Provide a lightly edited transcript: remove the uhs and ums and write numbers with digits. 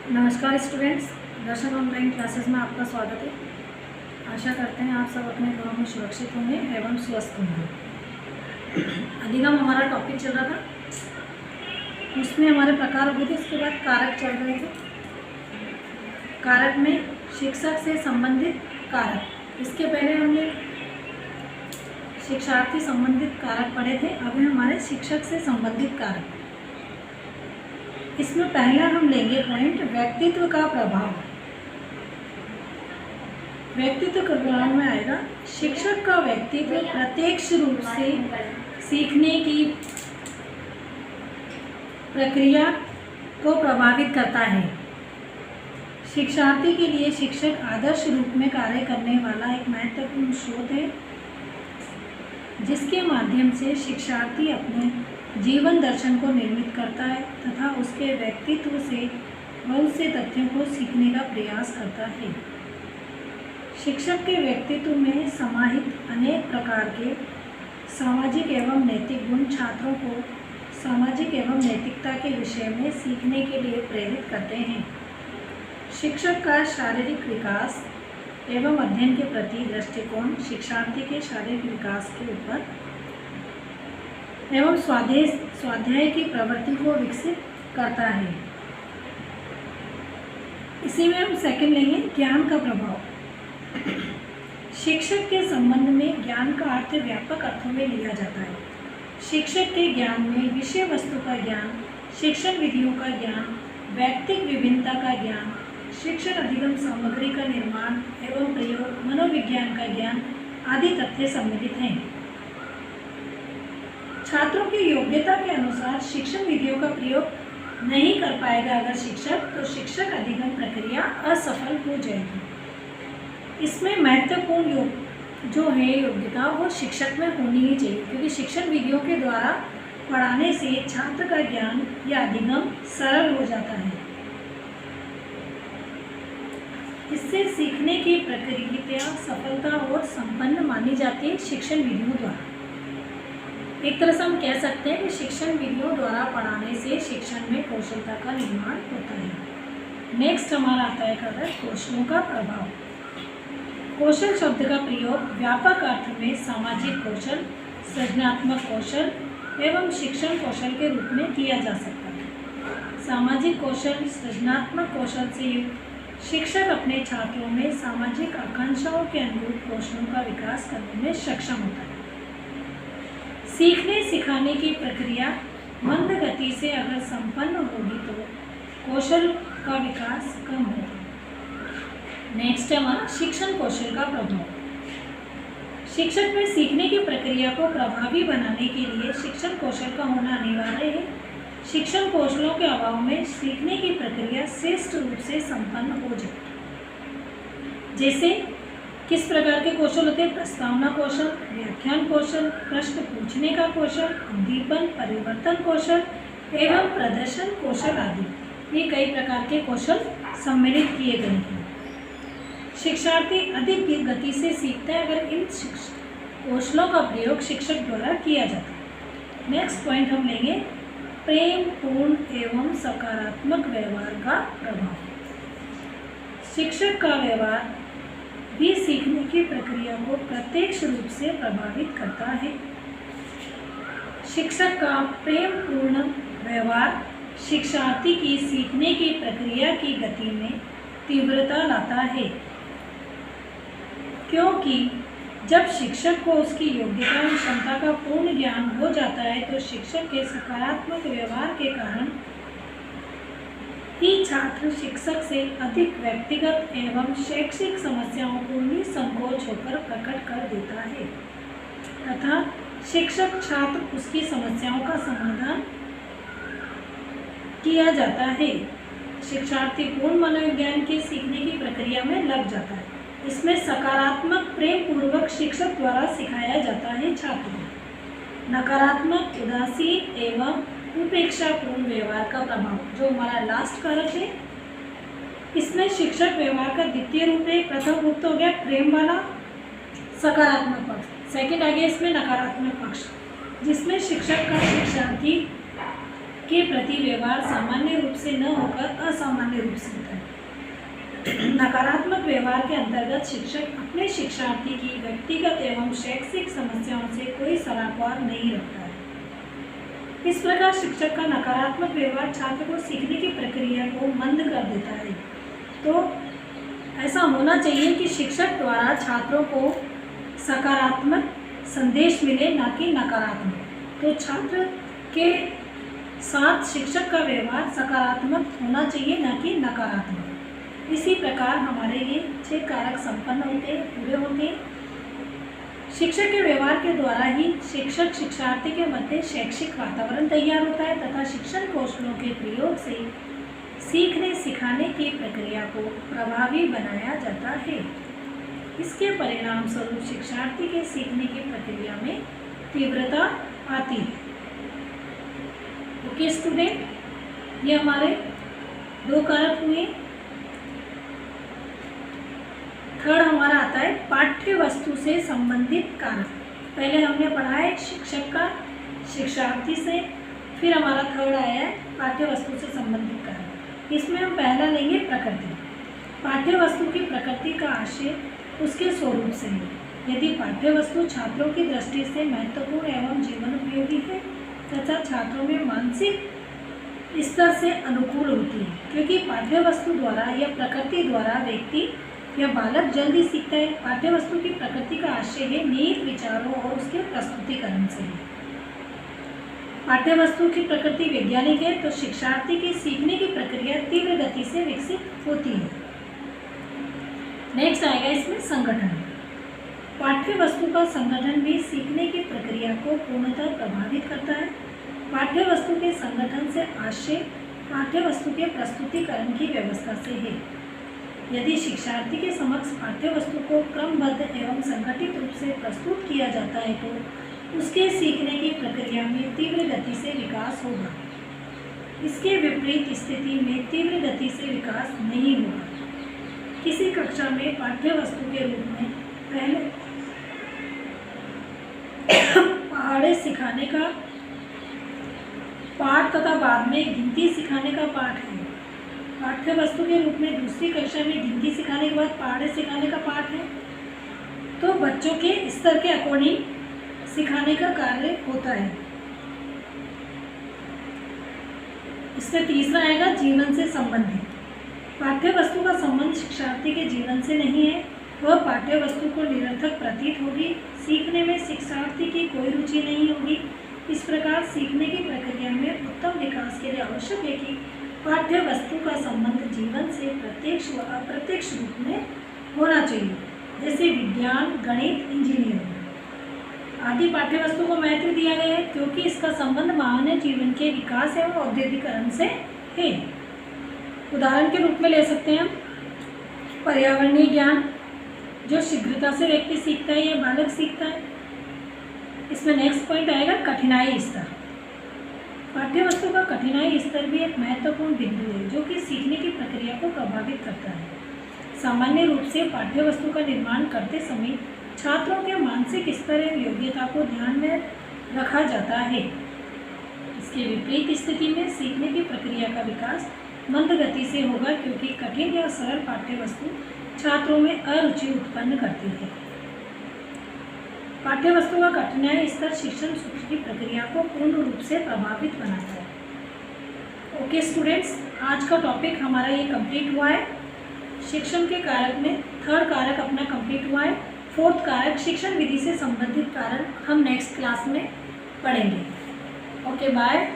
नमस्कार स्टूडेंट्स, दर्शन online classes में आपका स्वागत है। आशा करते हैं आप सब अपने घरों में सुरक्षित होंगे एवं स्वस्थ होंगे। अधिगम हमारा टॉपिक चल रहा था, उसमें हमारे प्रकार हो गए थे। इसके बाद कारक चल रहे थे। कारक में शिक्षक से संबंधित कारक, इसके पहले हमने शिक्षार्थी संबंधित कारक पढ़े थे। अभी हमारे शिक्षक से संबंधित कारक। इसमें पहला हम लेंगे पॉइंट व्यक्तित्व का प्रभाव। व्यक्तित्व के प्रभाव में आएगा शिक्षक का व्यक्तित्व प्रत्यक्ष रूप से सीखने की प्रक्रिया को प्रभावित करता है। शिक्षार्थी के लिए शिक्षक आदर्श रूप में कार्य करने वाला एक महत्वपूर्ण स्रोत है, जिसके माध्यम से शिक्षार्थी अपने जीवन दर्शन को निर्मित करता है तथा उसके व्यक्तित्व से बहुत से तथ्यों को सीखने का प्रयास करता है। शिक्षक के व्यक्तित्व में समाहित अनेक प्रकार के सामाजिक एवं नैतिक गुण छात्रों को सामाजिक एवं नैतिकता के विषय में सीखने के लिए प्रेरित करते हैं। शिक्षक का शारीरिक विकास एवं अध्ययन के प्रति दृष्टिकोण शिक्षार्थी के शारीरिक विकास के ऊपर एवं स्वाध्याय की प्रवृत्ति को विकसित करता है। इसी में हम सेकंड लेंगे ज्ञान का प्रभाव। शिक्षक के संबंध में ज्ञान का अर्थ व्यापक अर्थों में लिया जाता है। शिक्षक के ज्ञान में विषय वस्तु का ज्ञान, शिक्षण विधियों का ज्ञान, व्यक्तिक विभिन्नता का ज्ञान, शिक्षण अधिगम सामग्री का निर्माण एवं प्रयोग, मनोविज्ञान का ज्ञान आदि तथ्य सम्मिलित हैं। छात्रों की योग्यता के अनुसार शिक्षण विधियों का प्रयोग नहीं कर पाएगा अगर शिक्षक, तो शिक्षक अधिगम प्रक्रिया असफल हो जाएगी। इसमें महत्वपूर्ण जो है योग्यता वो शिक्षक में होनी ही चाहिए, क्योंकि शिक्षण विधियों के द्वारा पढ़ाने से छात्र का ज्ञान या अधिगम सरल हो जाता है। इससे सीखने की प्रक्रिया सफलता और संपन्न मानी जाती है शिक्षण विधियों द्वारा। एक तरह से हम कह सकते हैं कि शिक्षण विधियों द्वारा पढ़ाने से शिक्षण में कौशलता का निर्माण होता है। नेक्स्ट हमारा आता है कदर कौशलों का प्रभाव। कौशल शब्द का प्रयोग व्यापक अर्थ में सामाजिक कौशल, सृजनात्मक कौशल एवं शिक्षण कौशल के रूप में किया जा सकता है। सामाजिक कौशल, सृजनात्मक कौशल से शिक्षक अपने छात्रों में सामाजिक आकांक्षाओं के अनुरूप कौशलों का विकास करने में सक्षम होता है। सीखने सिखाने की प्रक्रिया मंद गति से अगर संपन्न होगी तो कौशल का विकास कम होगा। नेक्स्ट है हमारा शिक्षण कौशल का प्रभाव। शिक्षक में सीखने की प्रक्रिया को प्रभावी बनाने के लिए शिक्षण कौशल का होना अनिवार्य है। शिक्षण कौशलों के अभाव में सीखने की प्रक्रिया श्रेष्ठ रूप से संपन्न हो जाएगी। जैसे किस प्रकार के कौशल होते हैं? प्रस्तावना कौशल, व्याख्यान कौशल, प्रश्न पूछने का कौशल, उद्दीपन परिवर्तन कौशल एवं प्रदर्शन कौशल आदि। ये कई प्रकार के कौशल सम्मिलित किए गए हैं। शिक्षार्थी अधिक गति से सीखता है अगर इन कौशलों का प्रयोग शिक्षक द्वारा किया जाता है। नेक्स्ट पॉइंट हम लेंगे प्रेम पूर्ण एवं सकारात्मक व्यवहार का प्रभाव। शिक्षक का व्यवहार भी सीखने की प्रक्रिया को प्रत्यक्ष रूप से प्रभावित करता है। शिक्षक का प्रेम पूर्ण व्यवहार शिक्षार्थी की सीखने की प्रक्रिया की गति में तीव्रता लाता है, क्योंकि जब शिक्षक को उसकी योग्यता और क्षमता का पूर्ण ज्ञान हो जाता है तो शिक्षक के सकारात्मक व्यवहार के कारण ही छात्र शिक्षक से अधिक व्यक्तिगत एवं शैक्षिक समस्याओं को निसंकोच होकर प्रकट कर देता है तथा शिक्षक छात्र उसकी समस्याओं का समाधान किया जाता है। शिक्षार्थी पूर्ण मनोविज्ञान के सीखने की प्रक्रिया में लग जाता है। इसमें सकारात्मक प्रेम पूर्वक शिक्षक द्वारा सिखाया जाता है छात्र को। नकारात्मक उदासीन एवं उपेक्षापूर्ण व्यवहार का प्रभाव, जो हमारा लास्ट कारक है, इसमें शिक्षक व्यवहार का द्वितीय रूप है। प्रथम रूप तो हो गया प्रेम वाला सकारात्मक पक्ष, सेकंड आ गया इसमें नकारात्मक पक्ष, जिसमें शिक्षक का शिक्षार्थी के प्रति व्यवहार सामान्य रूप से न होकर असामान्य रूप से होता है। नकारात्मक व्यवहार के अंतर्गत शिक्षक अपने शिक्षार्थी की व्यक्तिगत एवं शैक्षिक समस्याओं से कोई सरापार नहीं रखता है। इस प्रकार शिक्षक का नकारात्मक व्यवहार छात्र को सीखने की प्रक्रिया को मंद कर देता है। तो ऐसा होना चाहिए कि शिक्षक द्वारा छात्रों को सकारात्मक संदेश मिले, ना कि नकारात्मक। तो छात्र के साथ शिक्षक का व्यवहार सकारात्मक होना चाहिए, ना कि नकारात्मक। इसी प्रकार हमारे ये 6 कारक संपन्न होते हैं, पूरे होते हैं। शिक्षक के व्यवहार के द्वारा ही शिक्षक शिक्षार्थी के मध्य शैक्षिक वातावरण तैयार होता है तथा शिक्षण कौशलों के प्रयोग से सीखने सिखाने की प्रक्रिया को प्रभावी बनाया जाता है। इसके परिणाम स्वरूप शिक्षार्थी के सीखने की प्रक्रिया में तीव्रता आती है। ओके स्टूडेंट, ये हमारे 2 कारक हुए। थर्ड हमारा आता है पाठ्य वस्तु से संबंधित कारक। पहले हमने पढ़ा है शिक्षक का शिक्षार्थी से, फिर हमारा थर्ड आया है पाठ्य वस्तु से संबंधित कारक। इसमें हम पहला लेंगे प्रकृति। पाठ्य वस्तु की प्रकृति का आशय उसके स्वरूप से है। यदि पाठ्य वस्तु छात्रों की दृष्टि से महत्वपूर्ण एवं जीवन उपयोगी है तथा छात्रों में मानसिक स्तर से अनुकूल होती है, क्योंकि पाठ्य वस्तु द्वारा या प्रकृति द्वारा व्यक्ति या बालक जल्दी सीखता है। पाठ्य वस्तु की प्रकृति का आशय है निहित विचारों और उसके प्रस्तुतिकरण से है। पाठ्य वस्तु की प्रकृति वैज्ञानिक है, तो शिक्षार्थी की सीखने की प्रक्रिया तीव्र गति से विकसित होती है। नेक्स्ट आएगा इसमें संगठन। पाठ्य वस्तु का संगठन भी सीखने की प्रक्रिया को पूर्णतः प्रभावित करता है। पाठ्य वस्तु के संगठन से आशय पाठ्य वस्तु के प्रस्तुतिकरण की व्यवस्था से है। यदि शिक्षार्थी के समक्ष पाठ्य वस्तु को क्रमबद्ध एवं संगठित रूप से प्रस्तुत किया जाता है तो उसके सीखने की प्रक्रिया में तीव्र गति से विकास होगा। इसके विपरीत स्थिति में तीव्र गति से विकास नहीं होगा। किसी कक्षा में पाठ्य वस्तु के रूप में पहले पहाड़े सिखाने का पाठ तथा बाद में गिनती सिखाने का पाठ है। पाठ्य वस्तु के रूप में दूसरी कक्षा में गिनती सिखाने के बाद पहाड़े सिखाने का पाठ है। तो बच्चों के स्तर के अकॉर्डिंग सिखाने का कार्य होता है। इसमें तीसरा आएगा जीवन से संबंधित। पाठ्य वस्तु का संबंध शिक्षार्थी के जीवन से नहीं है। वह पाठ्य वस्तु को निरर्थक प्रतीत होगी। सीखने में शिक्षार्थी की कोई रुचि नहीं होगी। इस प्रकार सीखने की प्रक्रिया में उत्तम विकास के लिए आवश्यक है कि पाठ्य वस्तु का संबंध जीवन से प्रत्यक्ष व अप्रत्यक्ष रूप में होना चाहिए, जैसे विज्ञान, गणित, इंजीनियरिंग आदि पाठ्य वस्तु को महत्व दिया गया है, क्योंकि इसका संबंध मानव जीवन के विकास एवं औद्योगिकरण से है। उदाहरण के रूप में ले सकते हैं हम पर्यावरणीय ज्ञान, जो शीघ्रता से व्यक्ति सीखता है या बालक सीखता है। इसमें नेक्स्ट पॉइंट आएगा कठिनाई स्तर। पाठ्य वस्तु का कठिनाई स्तर भी एक महत्वपूर्ण बिंदु है, जो कि सीखने की प्रक्रिया को प्रभावित करता है। सामान्य रूप से पाठ्य वस्तु का निर्माण करते समय छात्रों के मानसिक स्तर एवं योग्यता को ध्यान में रखा जाता है। इसके विपरीत स्थिति में सीखने की प्रक्रिया का विकास मंद गति से होगा, क्योंकि कठिन या सरल पाठ्य वस्तु छात्रों में अरुचि उत्पन्न करती है। पाठ्य वस्तु का कठिनाई स्तर शिक्षण की प्रक्रिया को पूर्ण रूप से प्रभावित बनाता है। ओके स्टूडेंट्स, आज का टॉपिक हमारा ये कंप्लीट हुआ है। शिक्षण के कारक में थर्ड कारक अपना कंप्लीट हुआ है। फोर्थ कारक शिक्षण विधि से संबंधित कारक हम नेक्स्ट क्लास में पढ़ेंगे। Okay bye.